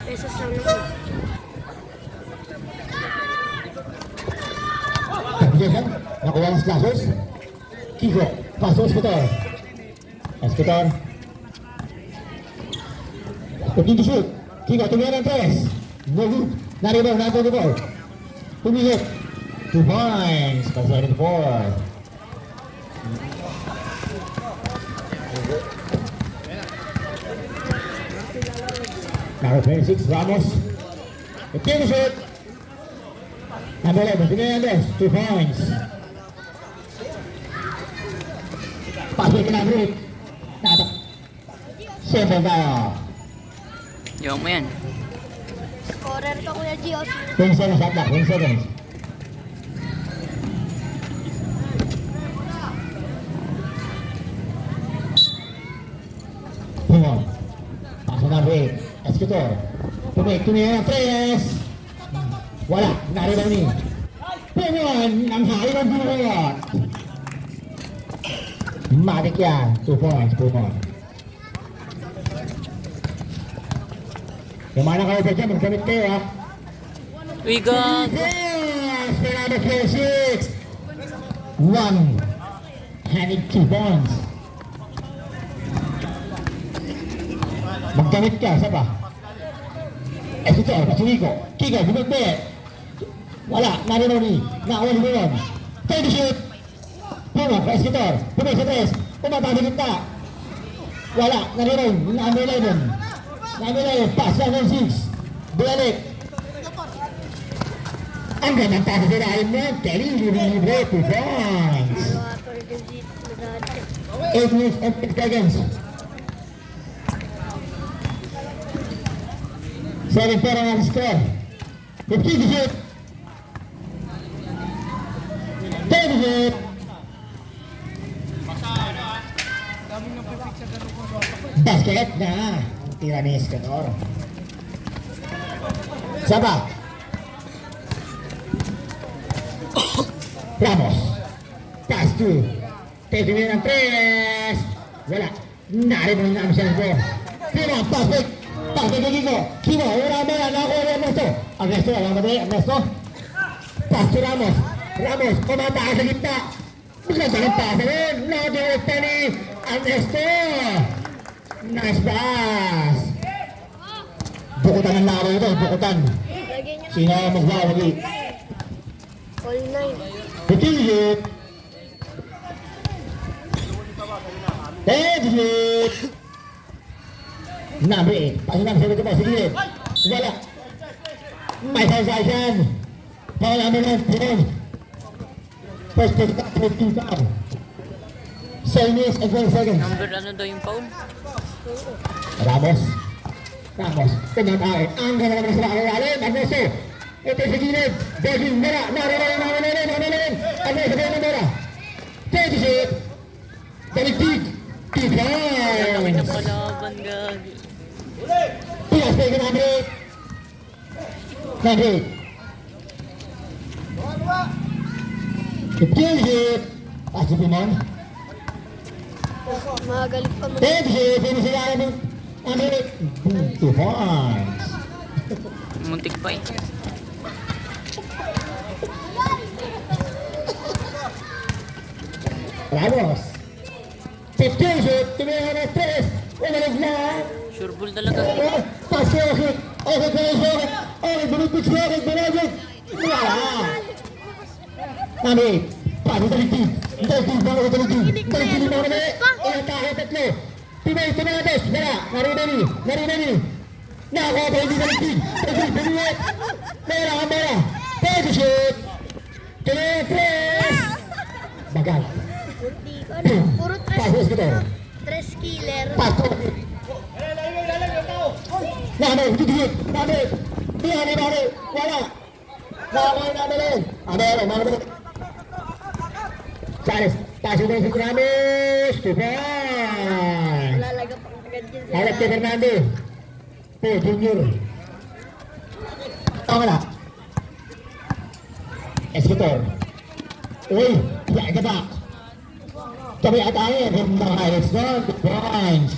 pesos lang naman. Pagkakasyan, nakuha ng slashers. Kiko, paso Escotor. Escotor. Pagkakasyan shoot. Kiko, tumira ng tres. No good. Naribaw, nato the ball. Tumihit. 2 points. Pasado 4. Number 26, Ramos. The team shoot. Number 11, Fernandez, 2 points. Pass break number 8. Natak. Simple tayo. Yung mo yan. Scorer ka, Kuya Gios. 10 seconds, shot clock, 10 seconds. Pumon. Pass number 8. Escotor. Tumira ng tres. Wala, naribaw ni Pumon, ang hari ng buwan. Matik yan, 2 points, Pumon. Kumana kayo ba dyan, magkamit kayo ha. Uy, gag. Yes, number 26. 1. Handed 2 points. Magkamit ka, isa pa. Escotor, Pachulico. Kiko, bumagbe. Wala, naribaw ni. Nakawa ni Pumon. Third shoot. Pumon, Escotor. Pumon sa tres. Pumatang sa gitna. Wala, naribaw. Number 11. Number 11, pass, number 6. Balik. Ang gandang pass sa ilalim mo. Kelly, libre, 2 points. 8 minutes and 10 seconds. 7-4 ang score. 15 to shoot. 10 to shoot. Basket na. Tira ni Escotor. Saba. Ramos. Pass to. Take away ng tres. Wala. Narinig mo namin siya ng score. Pero pass back. Pass back Kiko. Kiko. Wala mo yan. Nakuha ni Ernesto. Ernesto. Alam mo ba Ernesto? Pass to Ramos. Ramos. Kumataas sa gitna. Maganda ng pass rin. Nadiwag pa ni Ernesto. Nice pass. Bukutan ng laro ito. Bukutan. Sino ang magwawagi? All 9. Pitigit. Pitigit. Number 8. Pasok namin sa ito pa. Sige. Wala. May sasasyan. Pangalaman ng Pumon. First pick up. 15 foul. 7 minutes and 20 seconds. Number ano daw yung foul? Ramos. Ramos. Tumatay. Ang ganda naman sa nakalalim. Ernesto. Ito sa gilid. Daging mera. Naranayan. Ernesto ba yung mera? Take a shot. Daligtig. 2 Laki na points. palaban, gag. Pilas pa yung number 8. Number 8. Take a shot. Pass to Pumon. Magalit pa mo. Take a shot. Finish sila ng number 8. 2 points. Muntik pa eh. Ramos. 15 shoot. Tumira ng tres. Umalig na. Sure ball talaga. Pass to Okit. Okit na yung Okit. Okit. Bunipit si Okit. Bunipit. Wala. Nami. Paano taligtid? Taligtid. Bago ko taligtid. Taligtid mo na eh. Inatake tatlo. Tumatos. Wala. Narinani. Nakakuha pa hindi taligtid. Taligtid. Bunuwet. Mera. Take a shoot. Tumira tres. Bagal. Puro Pasos ko to. tres killer. Paso. Nano, dikit. Nano. Nano. Wala. Nano. Charles, paso ko si Ramos. 2 points. Lalaga pang agad yun. Harap kay Fernando. Po, Junior. Tama na. Escotor. Uy, yan ka ba? Kami at ayan, from the highlights doon, 2 points.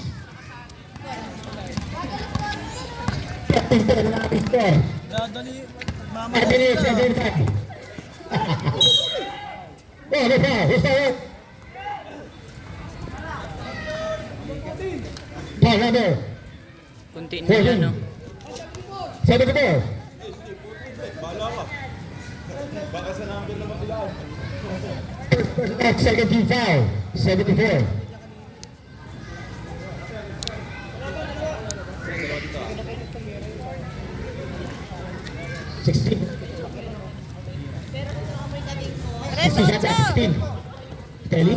Pinto na ang ating score. Dadali, 5 minutes and 35. Oh, no foul. Who's that? Foul number Kunti na yan, no? 74. Second team foul. 74. Sixteen. 16. Kelly.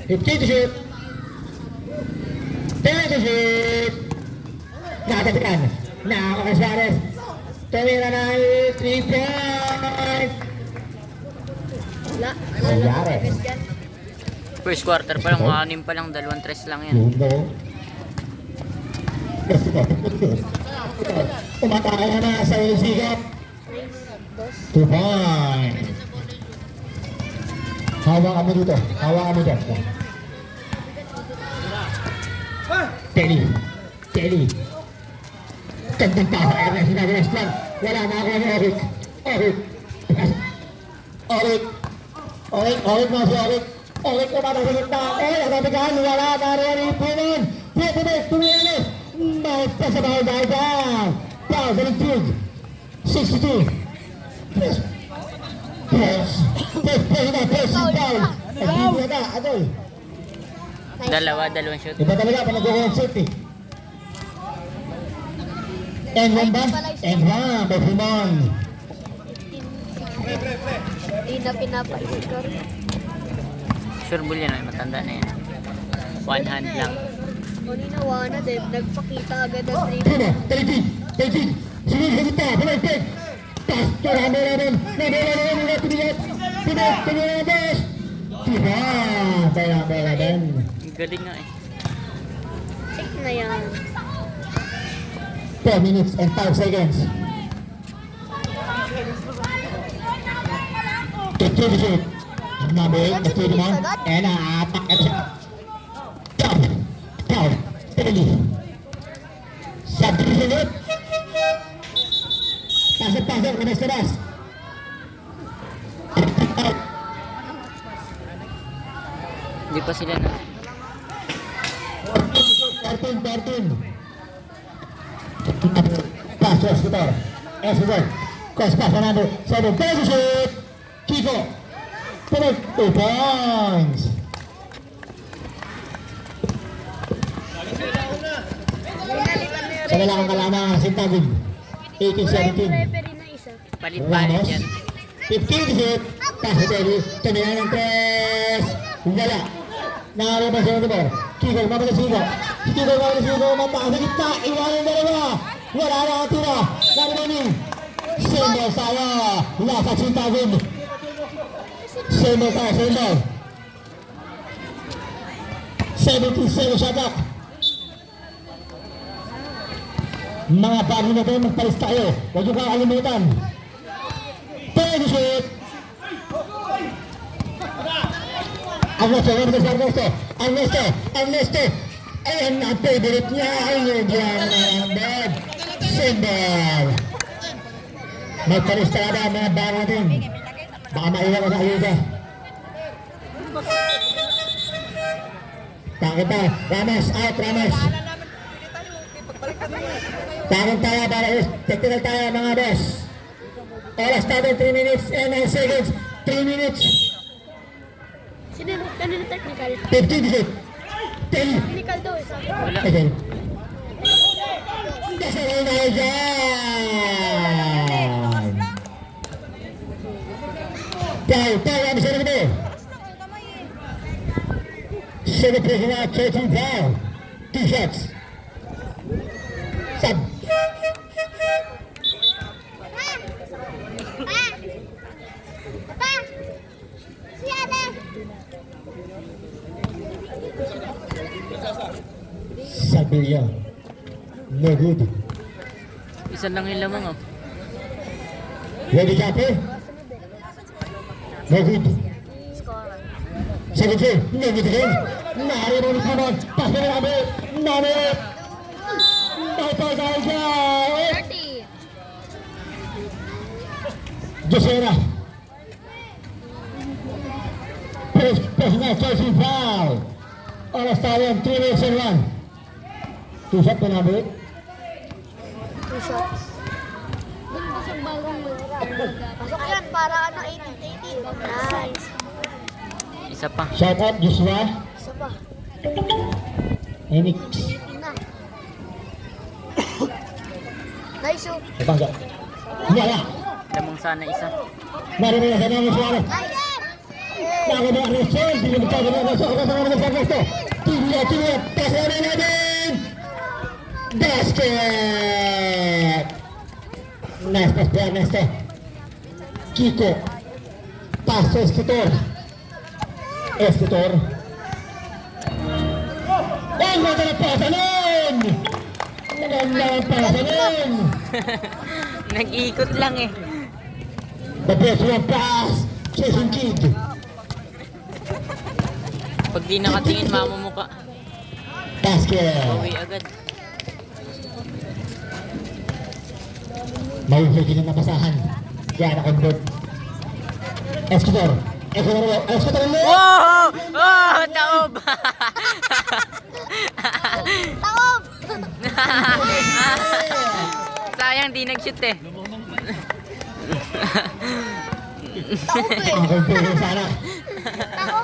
15 to shoot. 10 to shoot. Nakatatikan. Nakaka Suarez. Tumira na 3 points. Wala. Nangyari. Agad dyan. First quarter pa lang, 6 pa lang, 2-3 lang yan. Yun daw. Umatake na sa Sigap. Dos. 2 points. Hawakan mo dito. Hawakan mo dito. Telly. Telly. Gandang pasa. Ernest na Westland. Wala na ako ni Orik. Orik. Orik. Orik. Orik na si Orik. Orik umatake sa gitna. Nagkabigaan. Wala na rin yung pinon. Pinon. Tumilis. Magpasabaw dahil down. Down. Valentine. 62. Press. Press. Press down. Nagbibiya ka. Adoy. Dalawang shoot. Iba talaga pag nag-go-hold shoot eh. And one ba? And one. By Fumon. Hindi na pinapa-score. Sure ball yan, matanda na yan. One hand lang. Kanina wana din. Nagpakita agad ang dribble. Pino. Talipid. Talipid. Sunod sa gitna. Pinagpig. Pass. Turhan mo namin. Nabela namin. Mga tumigat. Pinag. Tumira na bas. Tiba. Bela din. Ang galing nga eh. Check na yan. 4 minutes and 5 seconds. Continue to shoot. Nabi, continue mo. And attack at siya. Down. Down. Telly. Sabi ni Sunod. Pasok. Kemas. Hindi pa sila na. 14. Pass to Escobar. Escobar. Cross pass Fernando. 7. There's a shoot. Kiko. 2 points. Sa lalakang kalaman, Sintagig. 18-17. Referee na isa. Palit-palit Ramos. yan. 15 to shoot. Pass to Terry. Tumira ng press. Wala. Nakaraman sa number. Kiko, mabalik Kiko. Mataas sa gitna. Iwanan dalawa. Wala na ang tira. Narimaning. Sembol tayo. Nasa Sintagig. Sembol. 77 shot up. Mga bago na tayo, magpalis tayo. Huwag yung kakalimutan. Pwede shoot. Ernesto. And ang favorite niya ay yung bad. Symbol. Magpalis talaga mga bago natin. Baka maiwan sa ayuda. Takot pa. Ramos. Takot tayo para technical tayo mga boss. Oras tayo 3 minutes and 9 seconds. 3 minutes. Kanina technical. 15 to shoot. 10. Technical daw eh. Sabi. Wala. Okay. Dasal na dyan. Tayo kami sa naman ito. 7 person na 13 foul. 2 shots. Sub. Sabilla. No good. Isa lang yung lamang oh. Ready, Chape? No good. Score. 17. No good again. Nari mo ni Kamon. Pass mo na kami. Nami. ito dahil dyan. 30. Josera. Personal choice foul. Oras tayo, 3 minutes and 1. 2 shot pa namin. 2 shots. Doon ba sa bagong pasok yan para ano, 18-18. Nice. Isa pa. Shout out, Joshua. Isa pa. Enix. 18 na. Nice oh. Ibang shot. Wala. Lamang sana isa. Marami na sa namin siya. Nice! Bago na ang result, hindi mo tayo na sa oras ng mga gusto. Tinya, pasa na namin! Basket! Nice pass player, nice pass. Kiko. Pass to Esquitor. Esquitor. Ang ganda na pasa nun! Maganda ang pasa nun! Nag-iikot lang eh. The best one pass, Jason Kidd. Pag di nakatingin, mamumuka. Basket. Uwi agad. May hindi na napasahan. Yan, na-convert. Esquitor. Esquitor ulit. Wow! Oh! Taob! Taob! Sayang, di nag-shoot eh. Taob eh. Ang convert sana. Taob.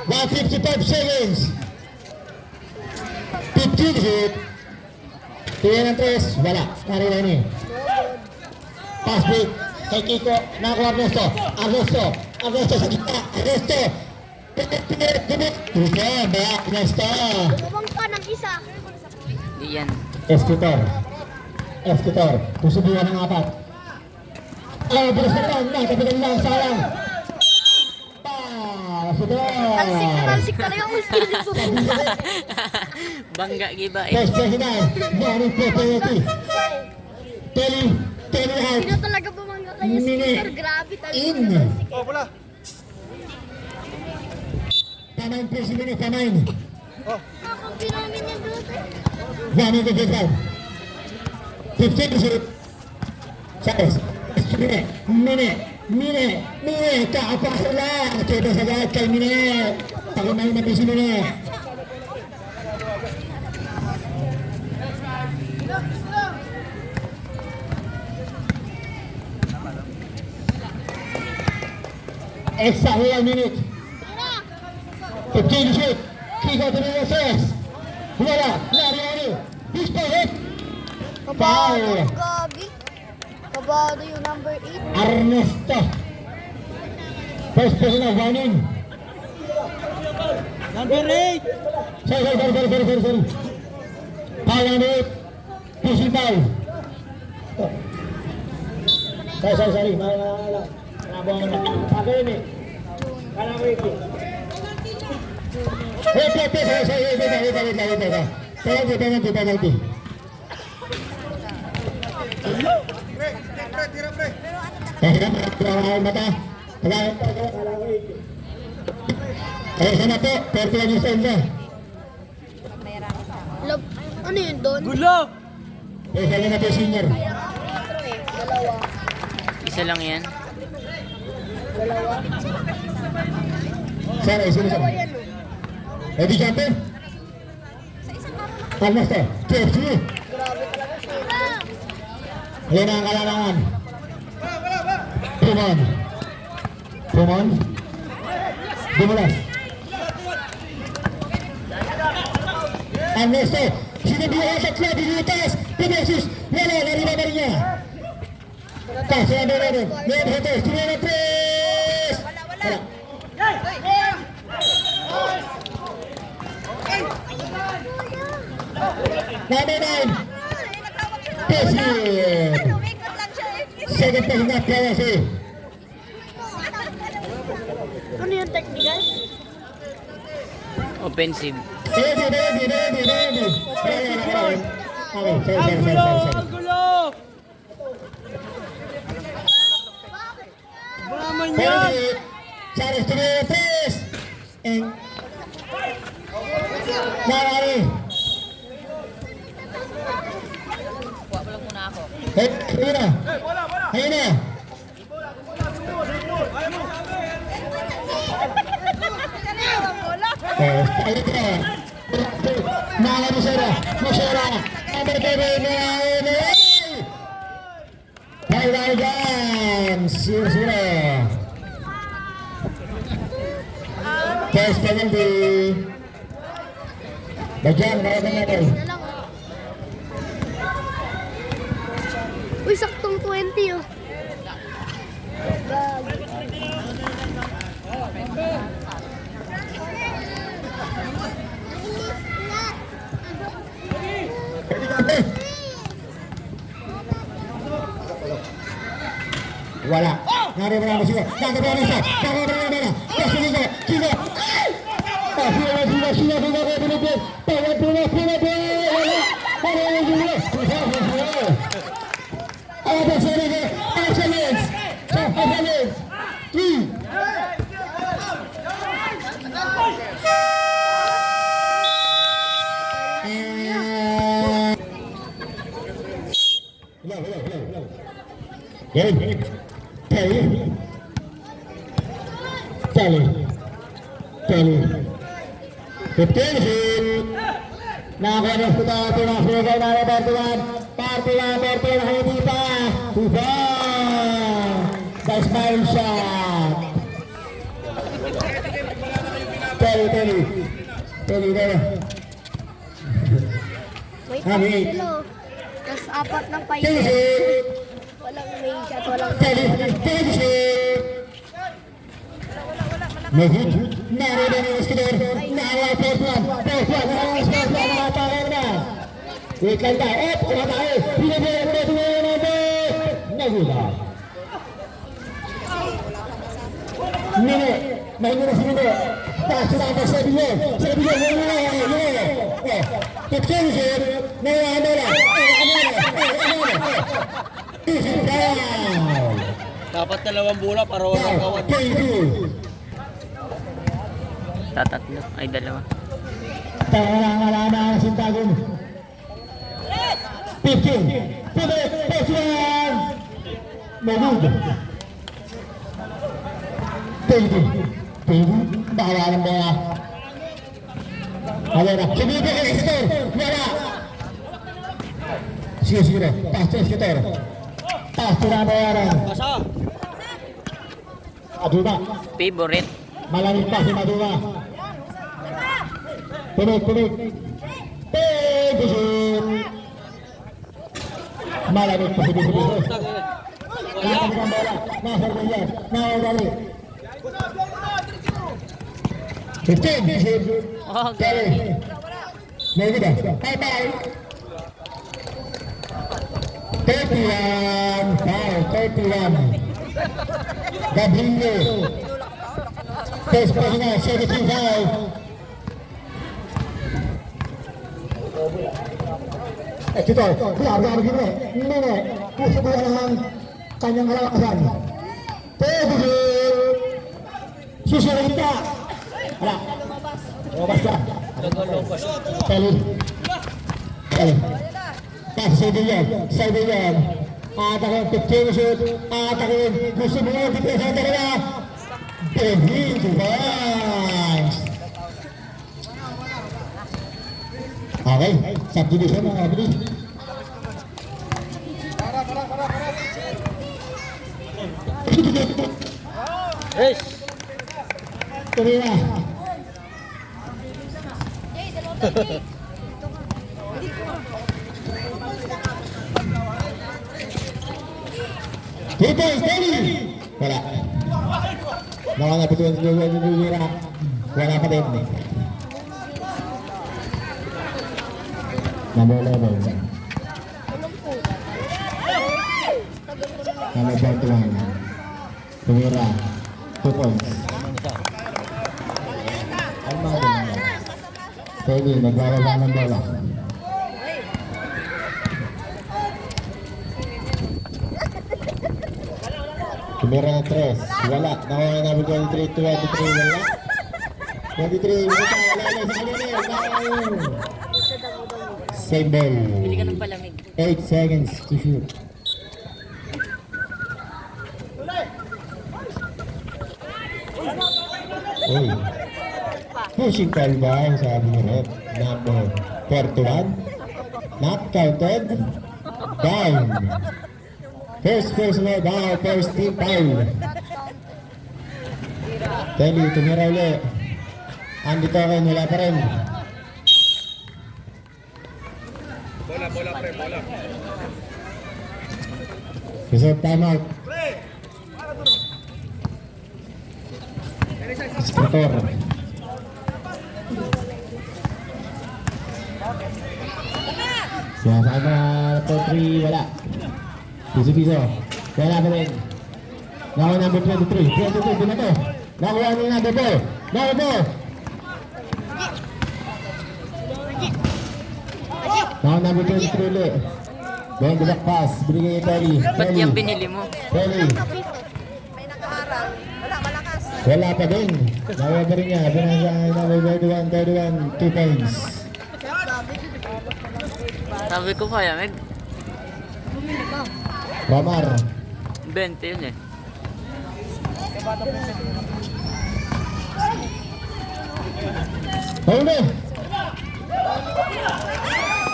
155 seconds. 15 hit. Tingnan ng 3. Wala. Narila ni. Pass break. Kay Kiko. Nakakuha Ernesto. Ernesto sa gitna. Ernesto. Tukan. Bayak. Ernesto. Bumang pa ng isa. Di yan. Esquitor. Pusubuhan ng 4. Ay, bilis na lang. Nakapitan lang. Sayang. Talsik talaga ang skill ko. Bangga giba eh. First president. Morning penalty. Teli out. Hindi talaga bumangga kaya skill. Grabe talaga. In. Oh, pula. Tamain president. Tamain. Kakampi namin yan doon. Yamin ke depan. 15 shoot. Charles. Mine. Kapas lang. Kita saja kay Mine. Pagmain na si Mine. Extra 1 minute. 15 shoot. Kiko tingnan sa wala. Lari. Dispose. Kabado yung Gabi. Kabado yung number 8. Ernesto. First person warning. Number 8. Sorry. Foul it. Pushing foul. Sorry. Malah. Nabong na. Apa ini? Kalau ini. Wait. Penalty. Tira, pre. Mata. Sana po, 31 years old na. Love. Ano yun doon? Gulo. Sana na po senior. Dalawa. Isa lang yan. Sana, sino sa? Dalawa yan oh. Eddie Champion? Ernesto, KFC. Grabe talaga siya. Yan ang kalalangan. Pumon. Dumulas. Ernesto, sinabihan sa club, dinitas. Pinesis, wala, narima ba niya? Kasi ang natin. Ngayon, Hetes, tingnan na tres. Wala. Number 9. Pesid. Second pa hinap kaya si. Ano yung technical? Offensive. Ready. Okay, sorry. Gulo. Baman yan. Ready. Charles, tingnan na tres. And Nari. Ayun na. Ayun na. Ayun na. Nala Musera. Musera. Number 7. Bye-bye guys. 0-0. Test penalty. Bajan, barakan natin. Na lang, Uy, saktong 20 oh. Wala. Nari berapa sih? Jangan berapa sih? Jangan berapa. Terus juga. Juga. Sudah benar-benar. Ada sini. Excellence. Excellence. 3. Kelly. 15 hit. Nakakuha kita pinasugay na Bertuan. Bertuan hindi pa. Diba? The smile shot. Kelly. Wait, Kami. hello. Tapos 4 ng payo. Kelly hit. Walang main shot, walang Kelly hit. Mahit. Narinig ang skidor. Nawa Bertuan. Nakatawa na. Wait lang tayo. Wala tayo. Pinabili na. Nagula. Mine. May muna si Mine. Paso na ang sa bilyon. Sa bilyon. Kapten siya. Nawa na. Easy down. Dapat 2 bola para walang kawan. Tatatlo. Ay, 2. Wala ang Sintagon. 15. Pagkuhan. Magod. Pwede. Bahala ng bola. Alera. Sumibig ang Estor. Wala. Sige. Pasto Estor. Pasto na bola. Basa. Aduna. Favorite. Malamig pa si Madura. Tunog. Pegusin. Malamig pa si Bisubiso. Nakakabig ang bola. Nasar ko yan. Nakakabig. 15. Bisubiso. Okay. May gida. Bye-bye. 31. Foul. 31. Gabriel. Test pahinga, 75. Dito, biar begini. Ini, puso ko lang kanyang kalakasan. Pwede. Susunod ka. Wala. Lumabas ka. Kelly. Pass sa Diyan. Atakin, 15 shoot. Atakin, gusto mo yung depensa talaga. David Vance. Okay, subdivision mga kabili. Yes. Tuloy na. Dito, steady. Wala. Mga nabutuan wala pa din. Number 11. Number 21. Tumira. 2 points. Ang mga ganyan. Pwede, nagwawala ng bola. Tumira ng 3. Wala. Nakuha na 23. 23. Wala. 23. Wala sa kanila. Same ball. Pili ka ng palamig. 8 seconds to shoot. Uy. Pushing foul ba ang sabi ni Rep? Number 41. Not counted. Down. First personal foul, first team foul. Kelly, tumira ulit. Andito ako, wala pa rin. Bola, pre, bola. Result timeout. Scriptor. Sinasabi na to 3, wala. Piso-piso. Wala pa rin. Nakuha number 23. 22, binato. Nakuha niya number 4. Number 4. Nakuha number 23 ulit. Then the back pass. Binigay kay Telly. Ba't yung binili mo? Telly. May nakaharap. Wala, malakas. Wala pa din. Nakuha pa rin niya. Binasa number 31, 2 points. Sabi ko kaya, Meg. Ramar. 20 yun eh. Mahuli!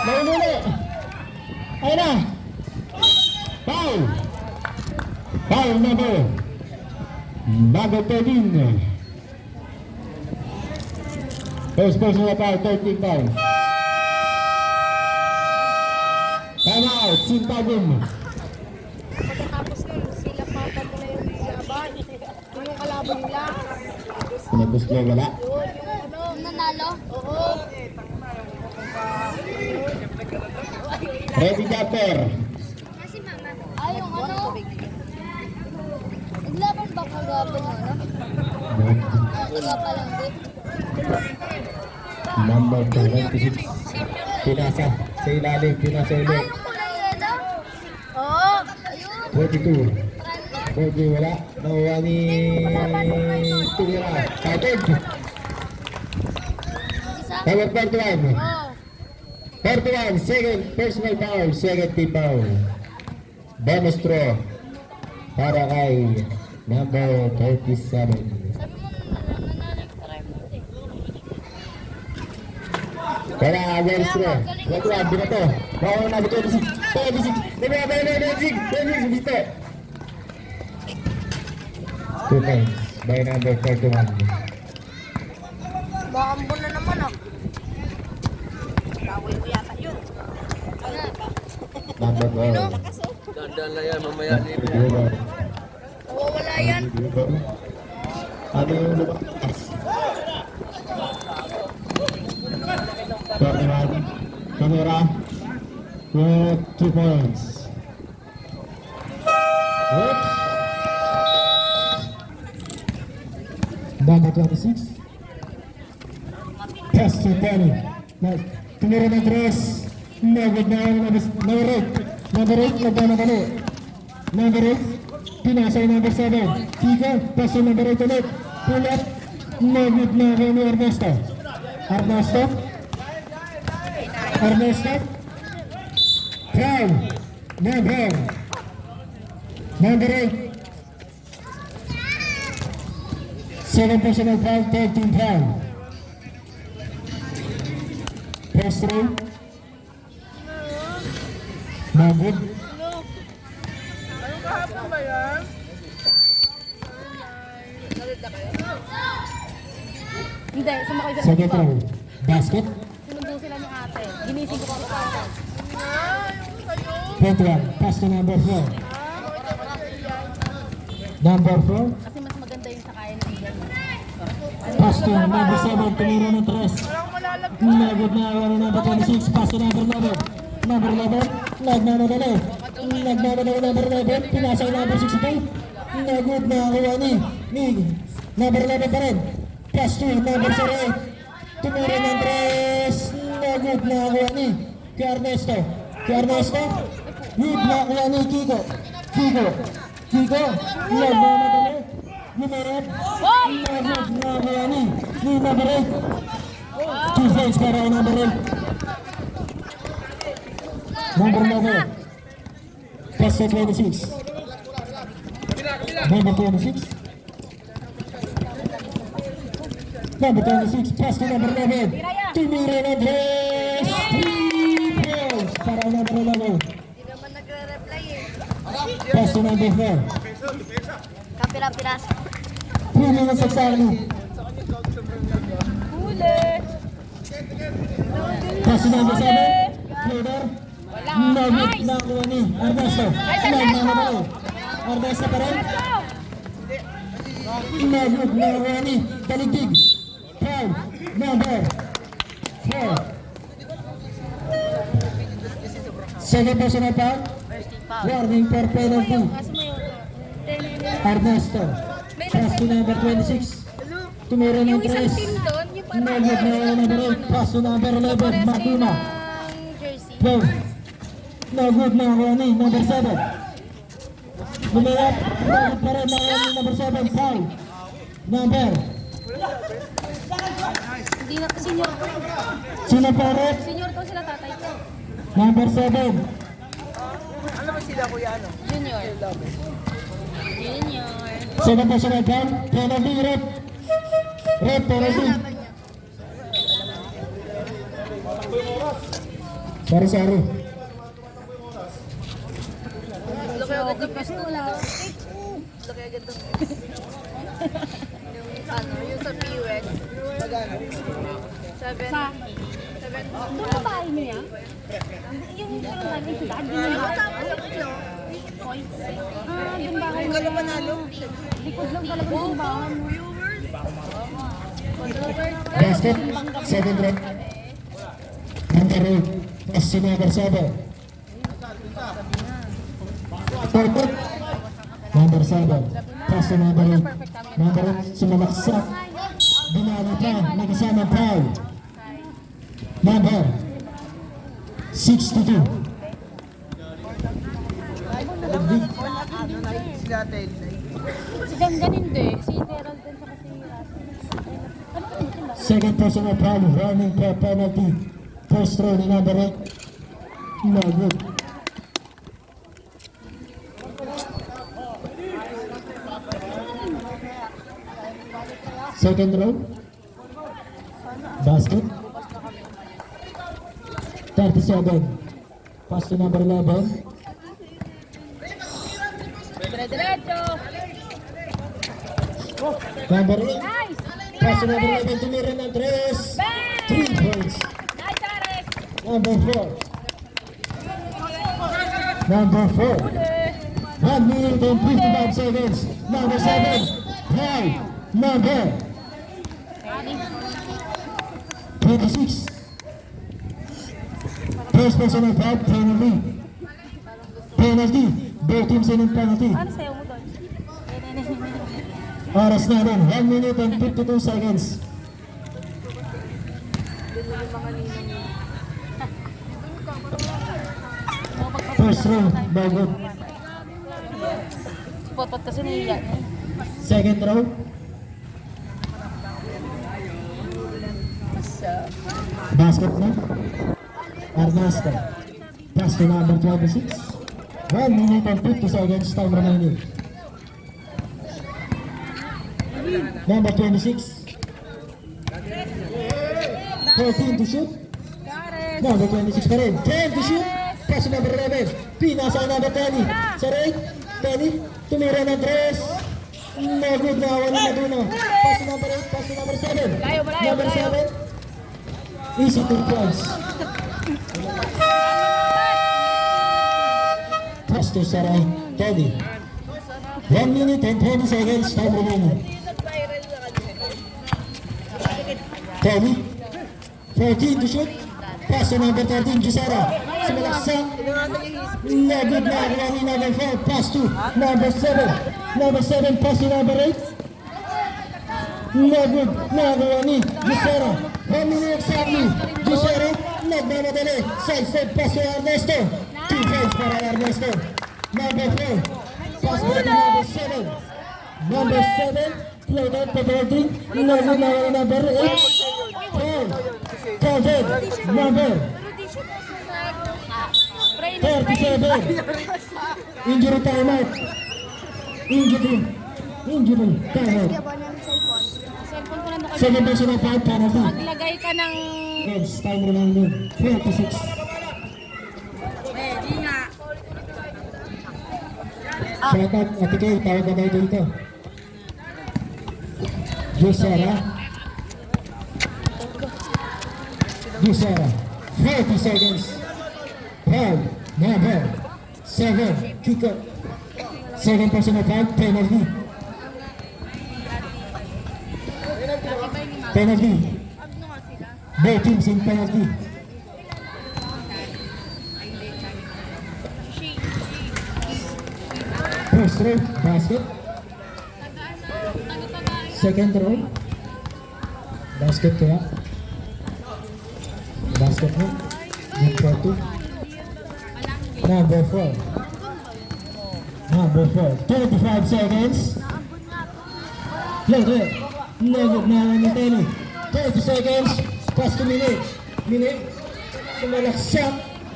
Mahuli! Ayun na! Foul! Foul number 13. First personal foul, 13 foul. Time out, Sintagum. Pagkatapos nun, sila papatuloy yung laban. Yung kalaban nila. Pinaguslo, wala. Yun, yung ano. Nanalo? Oo. Ready jumper. Kasi mama. Ay, yung ano. Naglaban ba kagaban mo, no? Kagapa lang din. Number 26. Pinasa sa ilalim, pinasa Ay, ulit. yung kulay yellow? Oo. Ayun. 22. Pwede wala. Nakuha ni Tumira. Kated. Isa? Number 41. Oo. 41. Second personal foul. Second team foul. Bonus throw. Para kay number 37. Sabi mo nanalo. Try mo. Wala, bonus throw. Wala, binato. Bawang number 26. 26. 26. Bito. 2 points by number 41. Bakambon na naman ah. Kawin mo yata yun. Number 12. Dandan na yan, mamaya libre. Nawawala yan. Ano yung lumakas? 41. Camera. With 2 points. Oops. Number 26. Pass to Danny. Tumira ng 3. Nagod na ako number 8. Number 8, nagdana kami. Number 8, pinasa yung number 7. Kiko, pass yung number 8 ulit. Pull up, nagod na ako ni Ernesto. Ernesto. Foul. Number 8. 7 personal foul, 13 foul. First throw. Nagod. Hindi, sumakay sila. Second throw. Basket. Sinundo sila ni ate. Ginising ko pa ate. 21. Pass to number 4. Number 4. Kasi mas maganda yung sakayan ng ganyan. Pass to number 7. Tumira ng 3. Nagod na ako ng number 26. Pass to number 11. Number 11. Nagnanadalo. Nagnanadalo number 11. Pinasa yung number 62. Nagod na ako ni number 11 pa rin. Pass to number 0. Tumira ng 3. Nagod na ako ni Ernesto. Good na ako ni Kiko. Nagnanadalo. Numero. Nagod na ako ni number 8. 2 points para kay number 8. Number 11. Pass to 26. Number 26. Number 26, pass to number 11. Tumira ng dress. 3 points para number 11. Hindi naman nagre-reply eh. Pass to number 4. Kapira-piras. 3 minutes exactly. Huli! Pass to number 7. Floater. Nugget nakuha ni Ernesto. Nine na naman. Ernesto pa rin. Nugget nakuha ni Daligdig. Foul. Number 4. Second personal foul. Warning for penalty. Ernesto. Pass to number 26. Tumira ng 3. Nugget nakuha number 8. Pass to number 11. Matuna. Jersey. Foul. No good na ako ni number 7. Bumayat. Nugget pa rin na ni number 7. Foul. Number. Hindi na, senior to. Sino pa rin? Senior to sila tatay ko. Number 7. Junior. Junior. Second personal foul. Penalty rep. Rep penalty. Sorry. Laki agad ng pesto lang. Laki agad ng yung sa PUS. Magano? 7. Doon pa bahay niyo yan? Yung parang dami sa daan niyo yan? Doon bahay niyo yan? Likod lang talaga yung bahay mo. Basket. 7 rep. Number 8. Pass to number 7. Perfect. Number 7. Pass to number 8. Number 8. Sumalaksak. Binali pa. May kasamang foul. Number 62. Si Gangan hindi. Si Gerald din sa kasi Russell. Second personal foul. Running for penalty. First throw ni number 8. No good. Second row. Basket. 37. Pass to number 11. Diretso! Number 8. Nice! Pass to number 11. Tumira ng 3. 3 points. Nice, Ares! Number 4. Number 4. 1 minute and 55 seconds. Number 7. Foul. Number 26. First personal foul, penalty. Penalty. Both teams in penalty. Ano sa'yo mo doon? Oras na rin. 1 minute and 52 seconds. First round, bagot. Potot kasi niya. Second round. Basket na. Ernesto. Pass to number 26. 1 minute and 50 seconds. Time remaining. Number 26. 14 to shoot. Number 26 pa rin. 10 to shoot. Pass to number 11. Pinasa ang number 20. Sa right. 20. Tumira ng 3. No good na. Wala na doon. Pass to number 8. Pass to number 7. Number 7. Easy 2 points. Pass to Saray. 20. 1 minute and 20 seconds. Time remaining. 20. 14 to shoot. Pass to number 13, Gisara. Sumalaksak. No good na. Running number 4. Pass to number 7. Number 7. Pass to number 8. No good. Nagawa ni Gisara. 1 minute exactly. Gisara. Nagmamadali. Side step. Pass to Ernesto. 2 points para Ernesto. Number 4. Pass to number 7. Number 7. Float out penalty. No good na number 8. Foul. Counted. Number 37. Injury timeout. Injury timeout. Kaya ba namin cellphone? Cellphone ko na Second personal foul, penalty. Maglagay ka ng... Reds, time remaining 46. Shout out, Ate Kay, tawag na tayo dito. Jusera. Jusera. 40 seconds. Foul, number 7, kick up. Second personal foul, penalty. Penalty. Both teams in penalty. First row, basket. Second row, basket kaya. Basket mo. Number 2. Number 4. Number 4. 25 seconds. Play. Negative na ni Tenny. 30 seconds. Pass to Minute. Minute. Sumalaksak.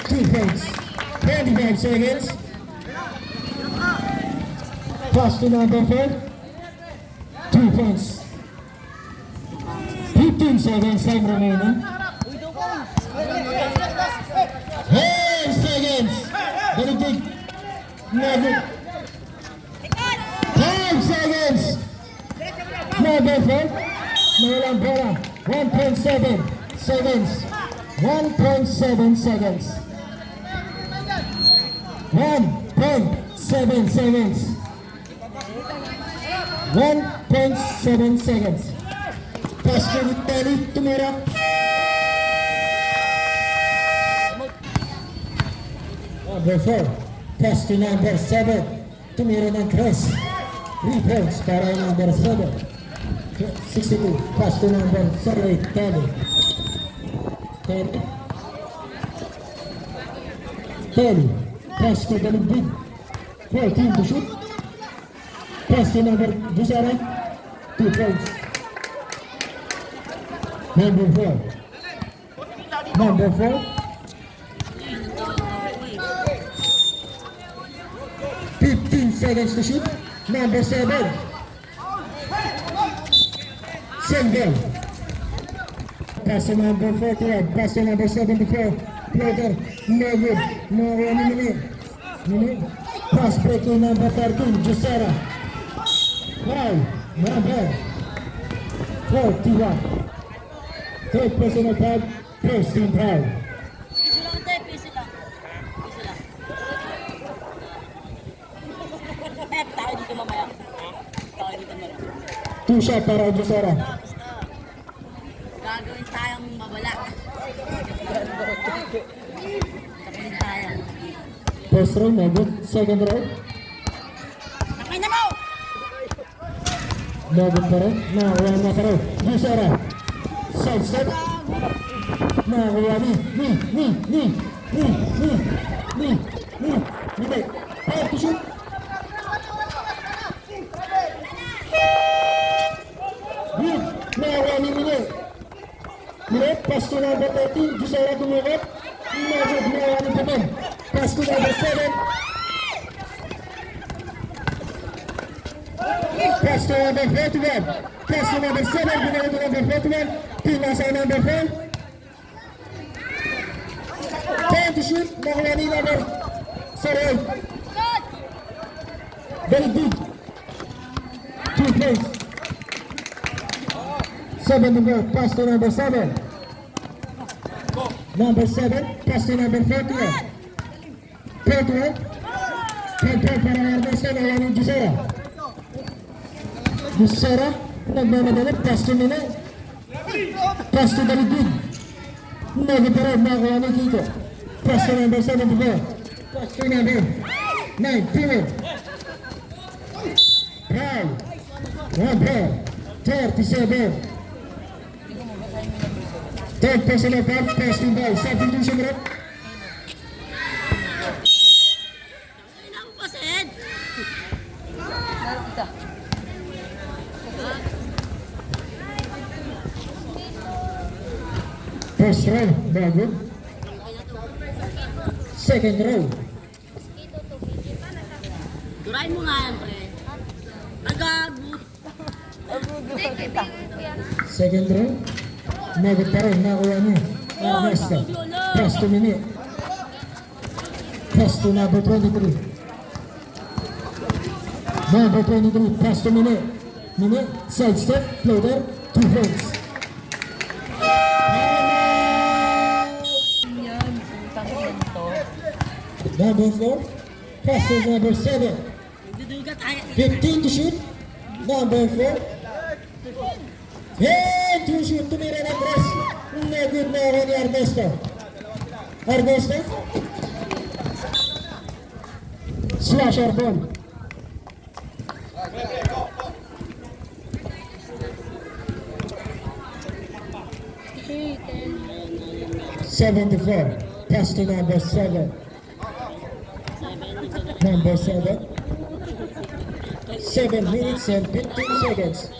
2 points. 25 seconds. Pass to number 4. 2 points. 15 seconds time remaining. 8 seconds. Daligdig. Negative. 5 seconds. Number 4. Nawalang bola. 1.7 seconds. 1.7 seconds. 1.7 seconds. 1.7 seconds. Pass to Tenny. Tumira. Number 4. Pass to number 7. Tumira ng 3. 3 points para number 7. 62. Pass to number 38. Tenny. Pass to Daligdig. 14 to shoot. Pass to number Jusera. 2 points. Number 4. Number 4. 15 seconds to shoot. Number 7. Single. Pass to number 41. Pass to number 74. Player. No good. No minute. Pass break to number 13. Jusera. Foul. Number 41. Third personal foul. First team foul. Two shot para Jusera. Gagawin tayong mabala. Gagawin tayo. First row, no good. Second row, Nakay na mo! no good pa rin. Wala na pa rin. Jusera. Side step. Nakakuha ni. Fire to shoot. Nakakuha ni Minute. Pass to number 13. Jusera tumukot. Nakakuha ni Paton. Pass to number 7. Pass to number 41. Pass to number 7. Binalik to number 41. Pinasa number 4. Time to shoot. Nakuha ni number 8. Daligdig. 2 points. 7 to go. Pass to number 7. Number 7. Pass to number 41. 41. 10 para Ernesto. Nakuha ni Jusera. Jusera. Nagmamadali. Pass to Minute. Pass to Daligdig. Nagparoon. Nakuha ni Kiko. Pass to number 74. Pass to number 9. Pino. Foul. Number 37. Third personal foul. Passing by. Substitution rep. First row, bago. Second row. Durain mo nga yan, pre. Agago. Second row. Nugget pa rin. Nakuha niya. Ernesto. Pass to Minute. Pass to number 23. Number 23. Pass to Minute. Minute. Side step. Floater. 2 points. Yan. Tangin to. Number 4. Pass to number 7. 15 to shoot. Number 4. And to shoot. Tumira ng press. No good na ako ni Ernesto. Ernesto. Slasher ball. Hey, 74. Pass to number 7. Number 7. 7 minutes and 15 seconds.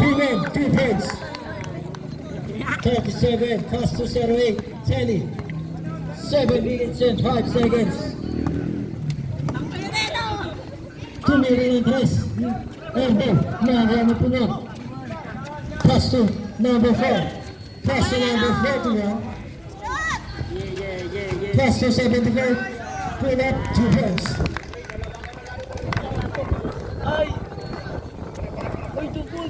Two men, 2 points. 37, pass to 08, Telly. 7 minutes and 5 seconds. Tumira ng tres. Elbow, nakuha po na. Pass to number 4. Pass to number 41. Pass to 75. Pull up, 2 points. Ay, tukul.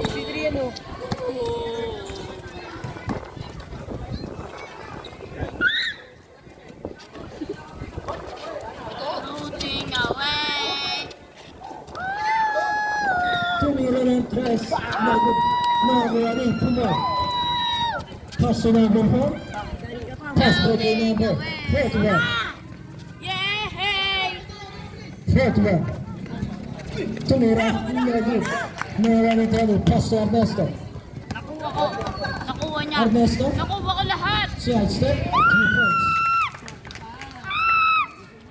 Si Adriano. Routing away. Tumira ng tres. Nakuha rin, puno. Pass to number 4. Pass to number 41. Yay! 41. Tumira, nagit. Nakuha rin tayo. Pass to Ernesto. Nakuha ko. Nakuha niya. Ernesto. Nakuha ko lahat. Side step, 2 points.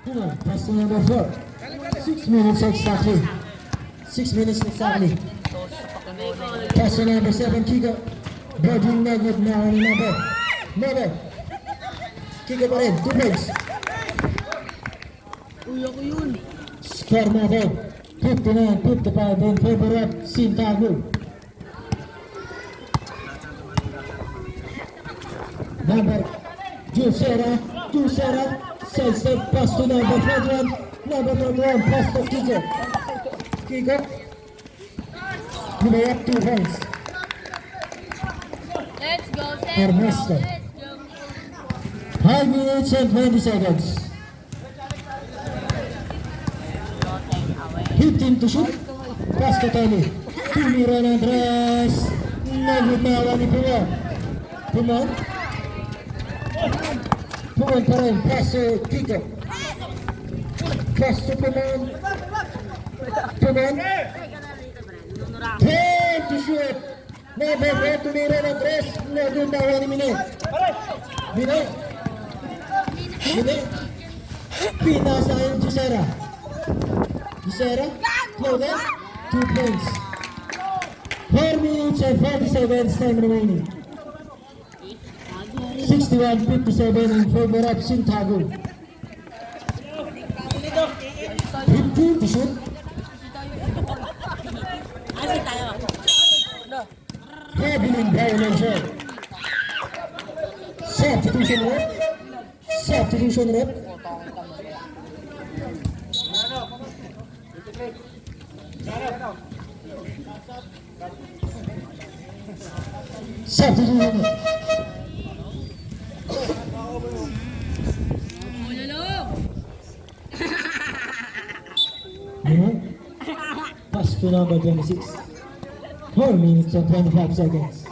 Puno, pass to number 4. 6 minutes exactly. 6 minutes exactly. Pass to number 7, Kiko. Birding nugget na ni number. Number. Kiko pa rin, 2 points. Uy, ako yun. Score natin, 59-55 in favor of Sintago. Number Juicera, side step pass to number 21. Number 21, pass to Kiko. Kiko. Number 2 points. Let's go, Ernesto. 5 minutes and 20 seconds. 15 to shoot. Pass to Tony. Tumira ng dress. Nagod na awa ni Pumon. Pumon. Pumon pa rin. Pass to Kiko. Pass to Pumon. Pumon. 10 to shoot. Number 4 tumira ng dress. Nagod na awa ni Mine. Mine. Mine. Pinasa yung Juicera. Juicera, Clover, 2 points. 4 minutes and 40 seconds time remaining. 61-57 in favor of Sintago. 15 to shoot. Heavily violation. Substitution rep. Substitution rep. Substitution rep. Pass to number 26. 4 minutes and 25 seconds.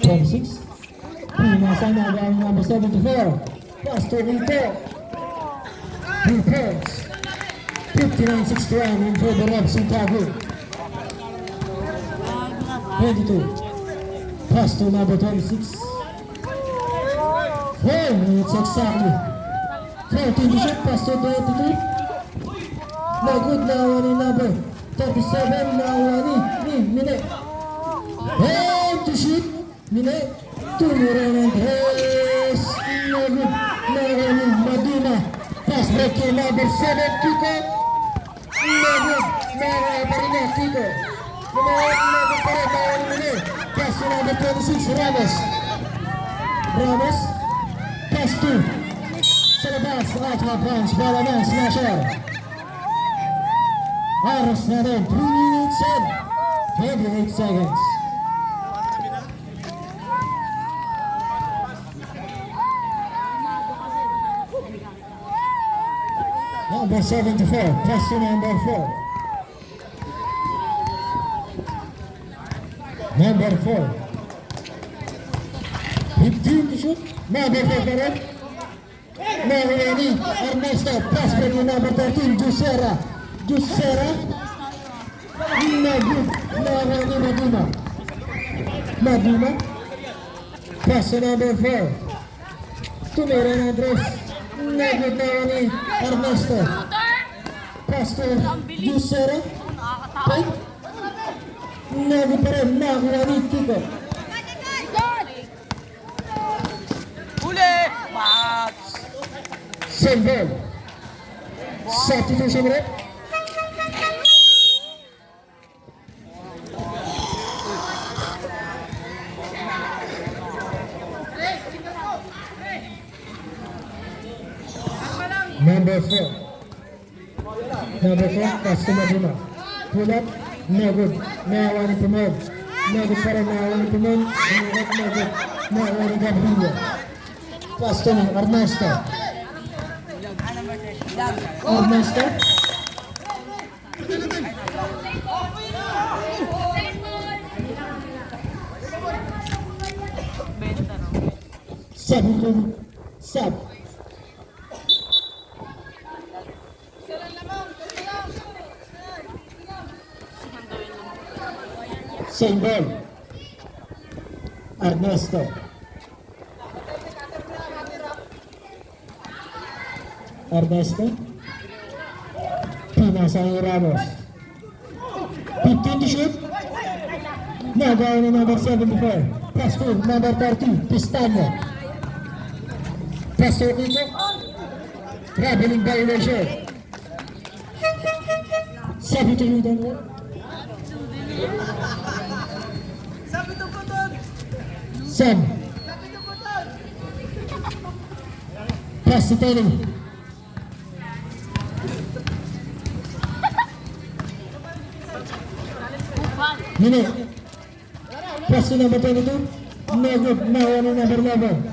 26. Pinasa na ang number 74. Pass to Rico. Reports. 59-61 in favor of Sintago. 22. Pass to number 26. 4 minutes exactly. 14 to shoot. Pass to 22. No good na awa ni number 37 na awa ni Mine. And to shoot. Mine. Tumira ng dress. No good na awa ni Madina. Pass break kay number 7 Kiko. Nagod. Nakakuha pa rin niya. Kiko. Nagod pa rin. Nakakuha muli. Pass to number 26, Ramos. Ramos. Pass to. Sa labas. Out of bounds. Bola na. Slasher. Oras na rin. 3 minutes and 28 seconds. Number 74, pass to number 4. Number 4. 15 to shoot. Number 4 pa rin. Mariani, Ernesto, pass pa rin number 13, Jusera. Jusera. Nagud, Mariani, Madima. Madima. Pass to number 4. Tumira ng Andres. Nagud Mariani, Ernesto. Pass to Jusera. Pag. Nagud pa rin, Mariani, Kiko. Same ball. Substitution rate. Number 4. Number 4, customer Duma. Pull up, no good. Nawa ni Pumod. No good para nawa ni Pumod. No good. Nawa ni Gabriel. Customer Ernesto. Ernesto. Sub. Same ball. Ernesto. Pinasa ni Ramos. 15 to shoot. Nagawa na number 74. Pass to number 30, Pistano. Pass to Kiko. Traveling violation. Sabi to you then. Sam. Pass to Tony. Minute. Pass to number 22. No good. Now on number 11.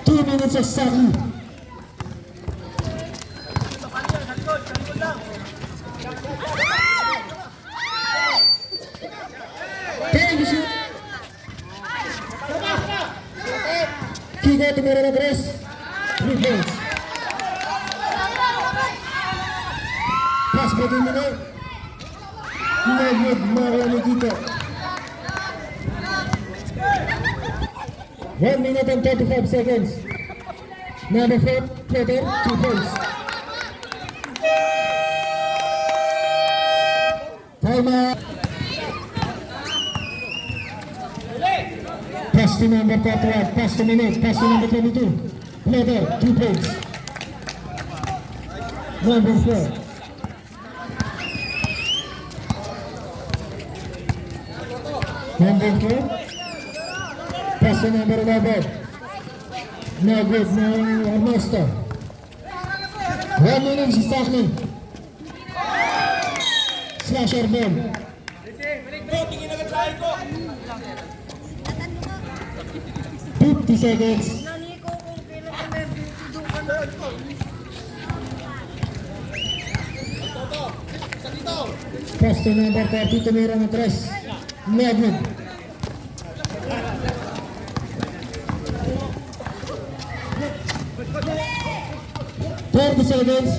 2 minutes exactly. Thank you, shoot. Kiko tumira na 3. 3 points. Pass pa din nila. Nagud, Mariano Kiko. 1 minute and 35 seconds. Number 4, Peter, 2 points. Time out. Pass to number 31, pass to minute, pass to number 22. Peter, 2 points. Number 4. Number 4. Pass to number 11. No good, no Ernesto. 1 minute exactly. Slasher ball. 50 seconds. Pass to number 30, tumira ng 3. No good. 30 seconds.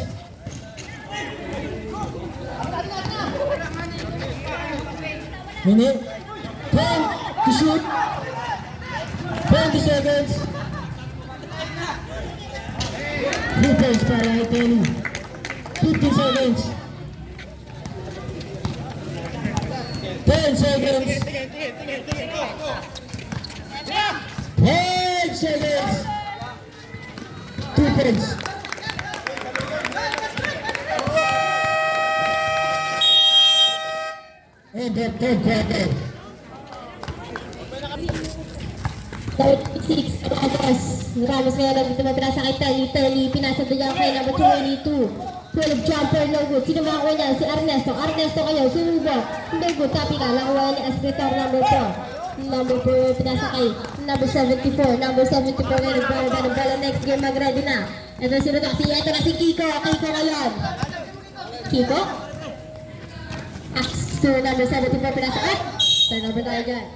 Minute. 10 to shoot. 20 seconds. 3 points para Italy. 15 seconds. 10 seconds. 5 seconds. 2 points. in the third quarter. 36 Ramos. Ramos ngayon ang dito pinasa kay Teli. Pinasa doon kay number 22. 12 jumper, no good. Sino makakuha niya? Si Ernesto. Ernesto kayo, sumubok. No good. Tapi ka. Nakuha ni Escritor number 4. Number 4 pinasa kay number 74. Number 74 ngayon nagbaba ng bola. Next game mag-ready na. Ito sino to? Ito na si Kiko. Kiko ngayon. Kiko? So number 74 pinasa. Turnover tayo dyan.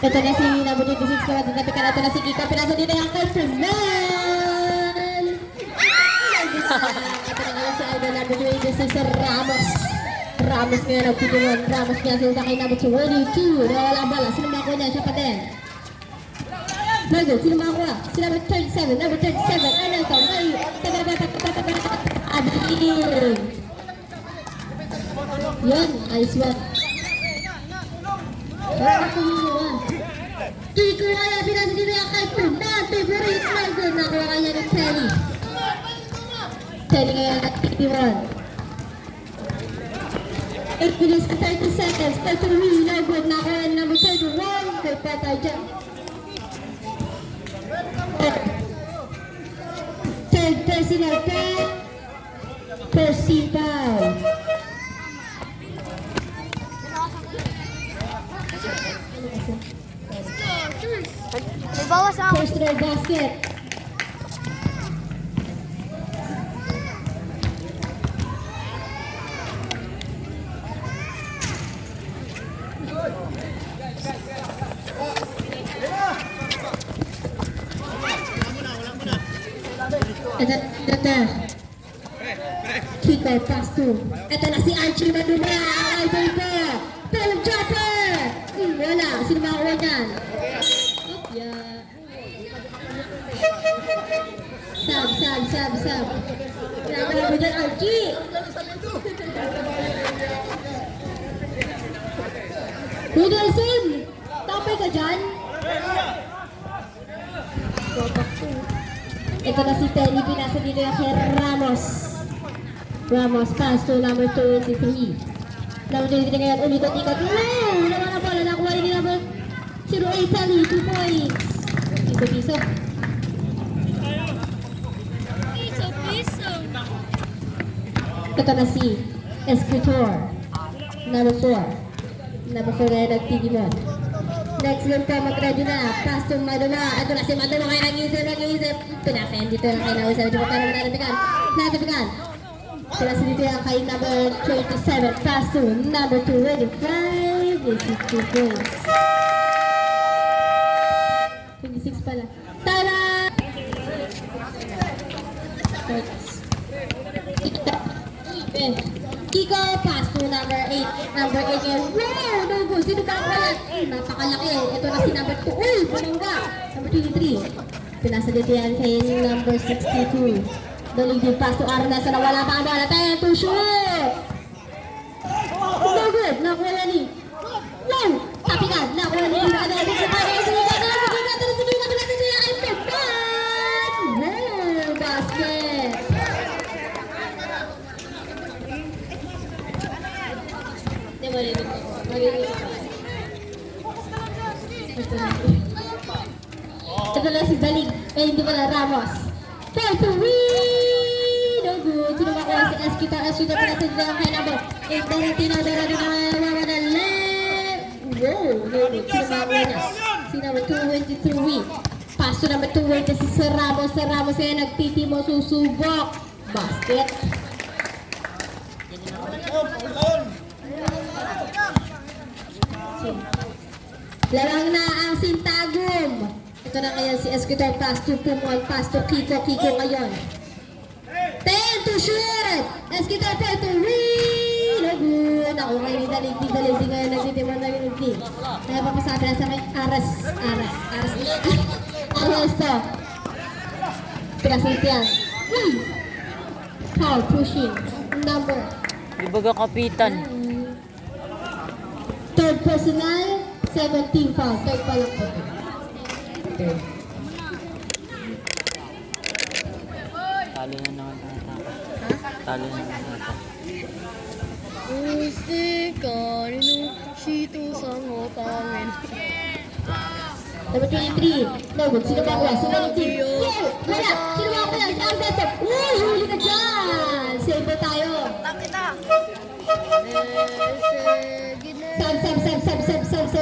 Ito na si number 26 na matatabi ka na. Ito na si Kiko. Pinasa dito yung kay Fernand. Ito na nga si Idol number 26 Ramos. Ramos ngayon ang pitiwan. Ramos niya sa kay number 22. Nawala ang bala. Sino makakuha niya? Siya pa din. Nagod. Sino makakuha? Si number 37. Number 37. Ano ito? May Adil. Yun. Ice one. Kiko kaya pinasa dito yung kay Fernand. Favorite Nagod. Nakuha kanya ng Telly. Telly ngayon at 51. 8 minutes and 30 seconds. 33, no good. Nakuha number 31. Good pa tayo dyan. Third personal foul. First team foul. May bawas ako. First row basket. Ito. Kiko, pass to. Ito na si Archie Maduma. Ang idol ko. Film dropper. Wala. Sino makakuha niyan? Yeah. Sab. Kailangan mo dyan, Archie. Wilson, tapay ka dyan. Ito na si Telly, pinasa dito yung kay Ramos. Ramos, pass to number 23. Number 23 ngayon, ulikot-ikot. Wow! Naman na bola, nakuha rin ni number 08 Telly, 2 points. Piso. Ito na si Escritor. Number 4. Number 4 ngayon, nag-TV1. Next game ka, mag-ready na. Pass to Madonna. Ito na si Madonna. Kaya nag-iisip. Pinasen dito lang kay Nawi. Sabi ko, paano mo natapikan? Pinasen dito lang kay number 27. Pass to number 25. This is 2 points. 26 pala. Tara! Kiko, pass to number 8. Number 8 ngayon. Wow! No good. Sino ka pala? Napakalaki. Ito na si number 2. Uy! Bumangga! Number 23. Pinasa dito yan kay number 62. The leading pass to Arnas na wala pa ang bola. 10 to shoot! No good. Nakuha ni. Wow! Tapikan. Nakuha ni. Wow! Basket! Ito na si Dalig. Hindi pala Ramos. 4-3! No good. Sino makuha si Esquita? Esquita pala sa dito kay number 8. Dara na wawa na left. Wow! No good. Sino makuha niya? Si number 223. Pass to number 220 si Sir Ramos. Sir Ramos ay nagtitimo susubok. Basket. Larang na ang Sintagum. Ito na ngayon si Esquitor, pass to Pumon, pass to Kiko ngayon. 10 to shoot! Esquitor pa ito, no good! Ako kayo ni Dalig ngayon, nagtitimon na yun. Kaya papasabi na sa akin, Aras to. Pinasuntian. Foul pushing. number Di ba ka kapitan? third personal, 17 foul. Third pa lang po. Third. Talo na naman ata. Talo na naman ata. Number 23. Nobel, sino ba kuya? Sino yung team? Yeah! Wala! Sino ba kuya? Si Alberto! Uy! Huli ka dyan! Save ba tayo?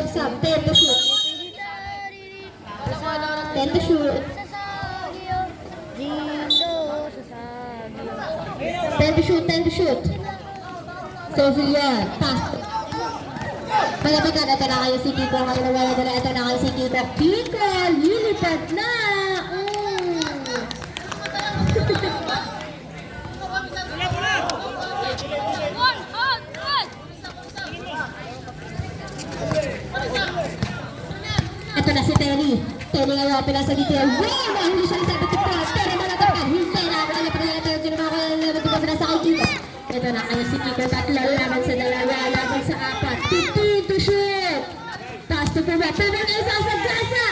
Sub. 10 to shoot. 10 to shoot. 10 to shoot. So, Villar, pass. Palabagan, ito na kayo si Kiko. Kayo na wala dala, ito na kayo si Kiko. Kiko, lilipad na! Ito na si Terry. Terry ngayon, pinasa dito. Wow! Hindi siya nasabi ko pa. Pero malatag ka. Hintay na. Wala pa rin ito. Hindi naman ako nalaman ko pinasa kay Kiko. Ito na kayo si Kiko. Tatlo laban sa dalawa. Laban sa 4. 15 to shoot. Taas to pumap. Pero na isa sa gasa.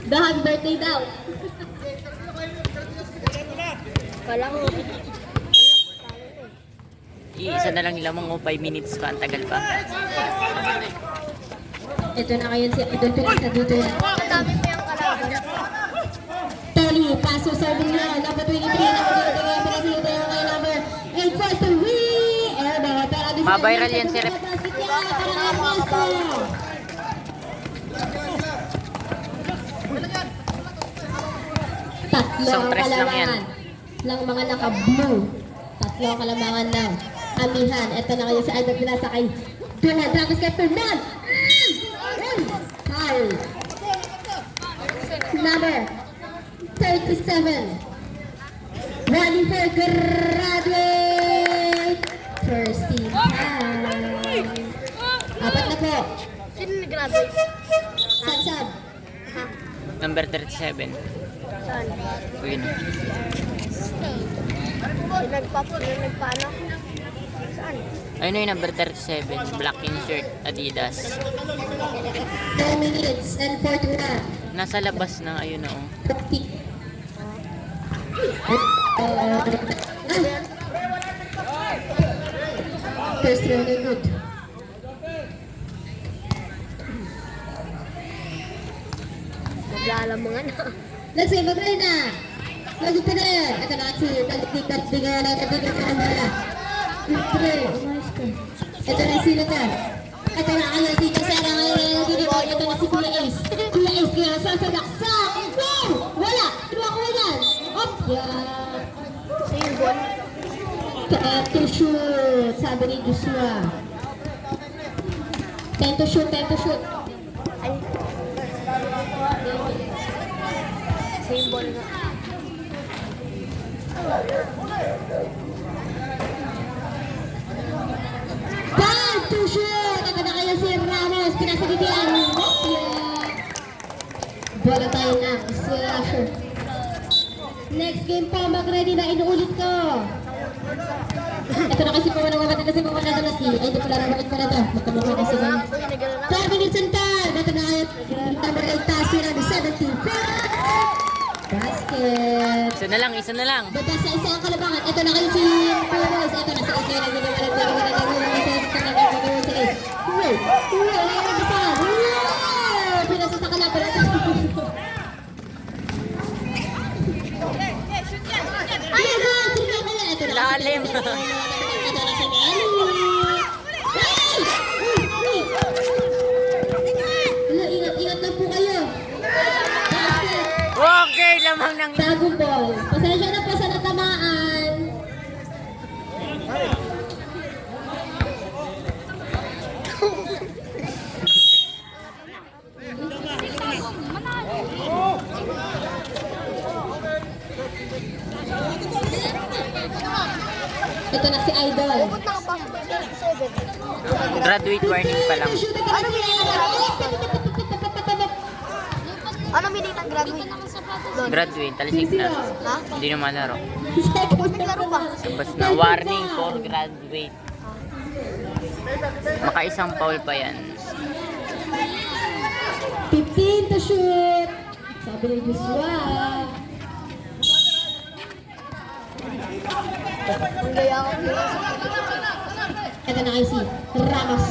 Dahang birthday daw. Isa na lang ilamang 5 minutes pa. Ang tagal pa. Ito na ngayon si Idol Pinasa dito yan. Tony, paso sa Villa, number 23, number 23, Pinasa dito yan ngayon, number 8, first to win! Airball, pero this is Mabiral yan si Rep. basket niya, para nga Presto! Tatlo Isang ang tres lang yan. kalamangan ng mga naka-blue. Tatlo ang kalamangan ng amihan. Ito na ngayon si Idol Pinasa kay Donald Dragos kay Fernand. Foul. Number 37. Running for graduate. First team foul. Apat na po. Sino nag-graduate? Sab-sab. Number 37. Saan? Uy na. Nagpaano? Saan? Ayun na yung number 37. Black in shirt. Adidas. 10 minutes and 41. Nasa labas na ayun na oh. Pick. First round and good. Naglalamangan na. Let's say, mag-ray na. Mag-ray na yan. Ito na si Tagtigat-tiga na Tagtigat na nila. Mag-ray. Umayos ka. Ito na sila ka. Ito na kayo si Kasera ngayon. Ito na si Kuya Ace. Kuya Ace kaya sasalaksak. Wow! Wala! Kinuha ko yan. Op! Yan. Symbol. To shoot. Sabi ni Joshua. 10 to shoot. 10 to shoot. Ay. Symbol nga. Time to shoot! Ito na kayo si Ramos. Pinasagitian. Bola tayo na. Slasher. Next game po. Mag-ready na. Inuulit ko. Ito na kasi po. Nagmamatid kasi po na ito na si. Ay, di pala nabalik pa na ito. Magkamukha kasi ba? 12 minutes and time. Ito na kayo. Number 8 task. Number 17. Basket. Isa na lang, isa na lang. Baba sa isa ang kalabangan. Ito na kayo si Puros. Ito na sa isa na pinasa sa kalaban. Lalim. Ingat lang po kayo. Okay, lamang ng... Bagong ball. Pasensya na po sa natamaan. Ito na si Idol. Graduate warning pa lang. Anong graduate. Graduate, talisig na. Ha? Hindi na malaro. Naglaro pa. Tapos na warning for graduate. Makaisang foul pa yan. 15 to shoot. Sabi ni Joshua. Ang gaya ko. Ito na kayo si Ramos.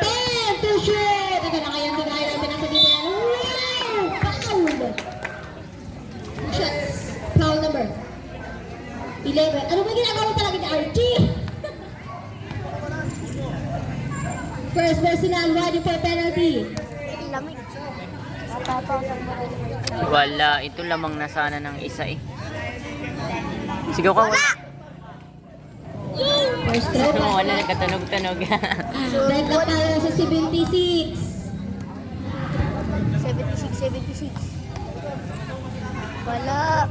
10 to shoot. Ito na kayo. Ito na kayo. Pinasa dito yan. Wow! Foul! Shots. Foul number 11. Ano ba ginagawa talaga ni RG? First personal. Ready for penalty. Lamig. Tatapasang mo rin. Wala, ito lamang na sana ng isa eh. Sigaw ka, wala. First throw pa. Wala, nagkatunog-tunog. Break up tayo sa 76. 76. Wala.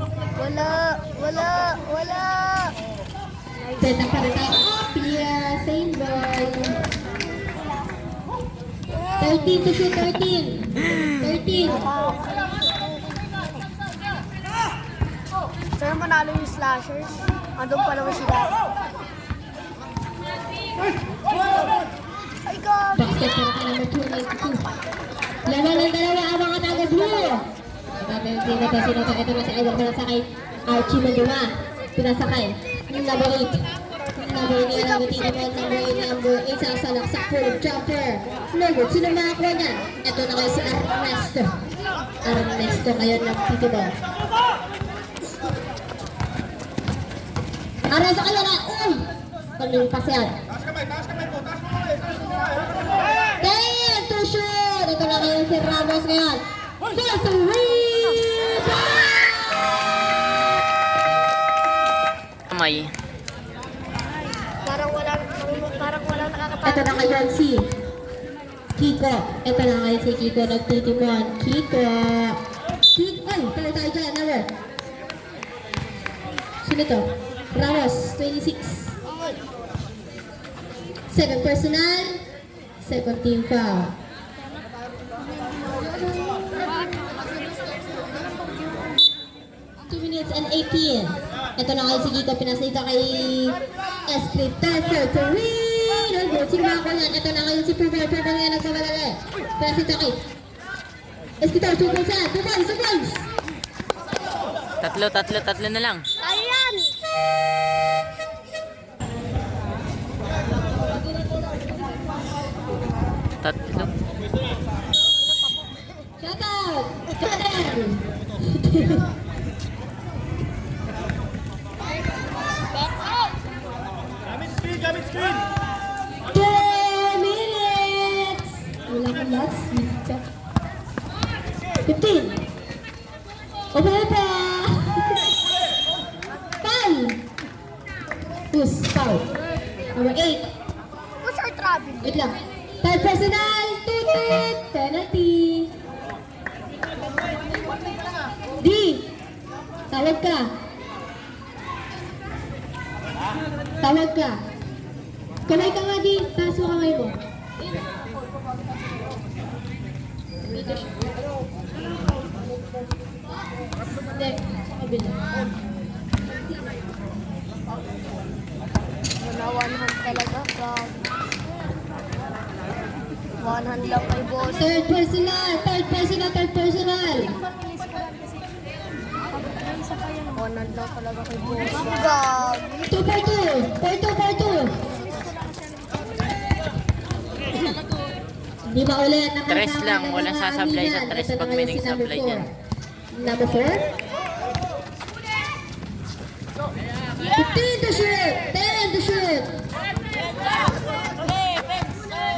Set up pa rin tayo. Pia, same ball. 13 to shoot, 13. 13. Saan manalo yung slashers? Andun pa naman sila. Ay, God! Basket para ka number 292. Lawa ng dalawa, abang ka tayo blue. Sino to? Ito na si Iwan pinasakay. Archie Manduma. Pinasakay. Yung number 8. Number 8 niya lang number 8 sasalaksak full jumper. Number, sino makakuha niyan? Ito na kayo si Ernesto. Ernesto kayo ng titibol. Ernesto kayo na. Uy! Kaming pasyan. 10 to shoot. Ito na kayo si Ramos ngayon. First rebound! Kamay. Parang walang nakakapagod. Ito na ngayon si Kiko. Ito na ngayon si Kiko nagtitimon. Kiko! Ay, tayo dyan. Number. Sino to? Ramos, 26. Second personal. Second team foul. And 18. Ito na kayo si Kiko. Pinasa ito kay Escritor for win. Ang good. Sino makakuha yan? Ito na kayo si Purple. Purple nga nagpamalala. Pinasa ito kay Escritor. 2 points yan. 2 points. 2 points. Tatlo na lang. Ayan! Tatlo. Shout out. Jordan. Gamit screen! 10 minutes. Wala kang last week. 15. Opa. Foul. Who's foul? Number 8. What's our travel? Wait lang. Third personal. Tutut. Penalty. D. Tawag ka. Tawag ka. Kamay ka nga, Di. Taas mo kamay mo. Hindi. Sa kabila. Wala, one hand talaga. One hand lang kay boss. Third personal. One hand lang talaga kay boss. God. 2 for 2. Hindi ba ulit nakakama? Tres lang, walang sasablay sa tres pag may nagsablay dyan. Number 4. 15 to shoot! 10 to shoot!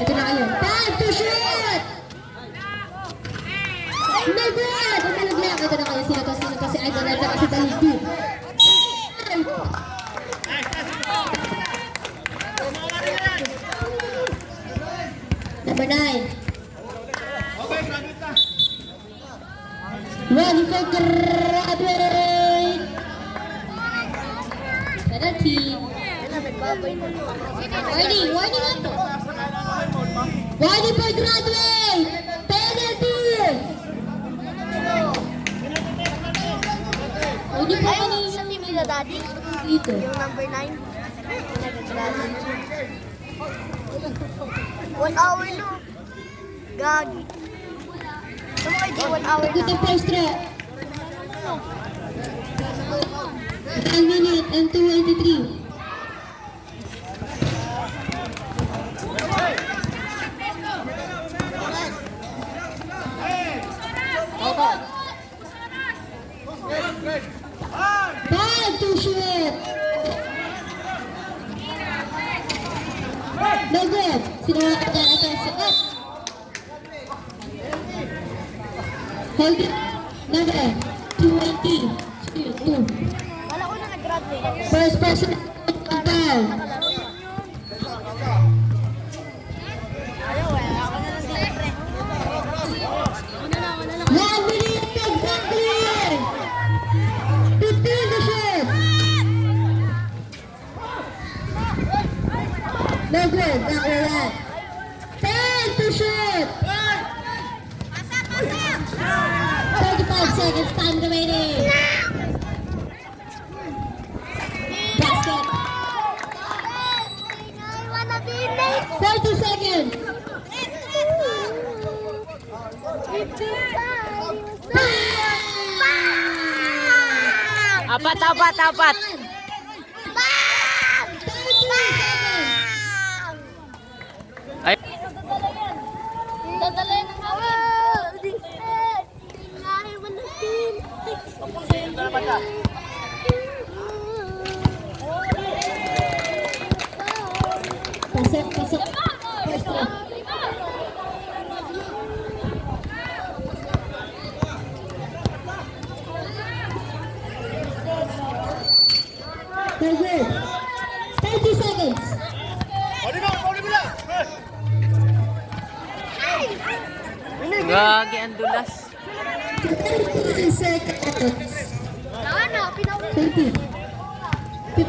Ito na kayo. 5 to shoot! No good! Ito naglag. Ito na kayo. Sino to? Si Idol. Ito kasi Dalibu. Number 9. Ready for graduate! Penalty. Warning ito. Warning for graduate! Penalty! Pwede po Ayun, kanina sa team nila daddy. dito. Yung number 9. Nagagradin. 1 hour no. Gagi. Tama kayo di 1 hour Good na. ang first throw. 1 minute and 2:23. Ball to shoot. No good. Sinuha ka dyan ito. Up. Hold it. Number 20. Shoot. 2. Wala ko na nag-graduate. First person. Foul. Ayaw eh. Ako na lang dito pre. Ako na lang. 1 minute exactly. 15 to shoot. No good. Not right. 10 to shoot. 35 seconds. Time remaining. Basket. 40 seconds. Apat, apat, apat. 30 seconds. Ay, Dadalhin ng hangin. Ngayon ng team. Pasok, pasok. First row. No good. 30 seconds. gagi ang dulas. 30 seconds. Ano? Pinawin. 20.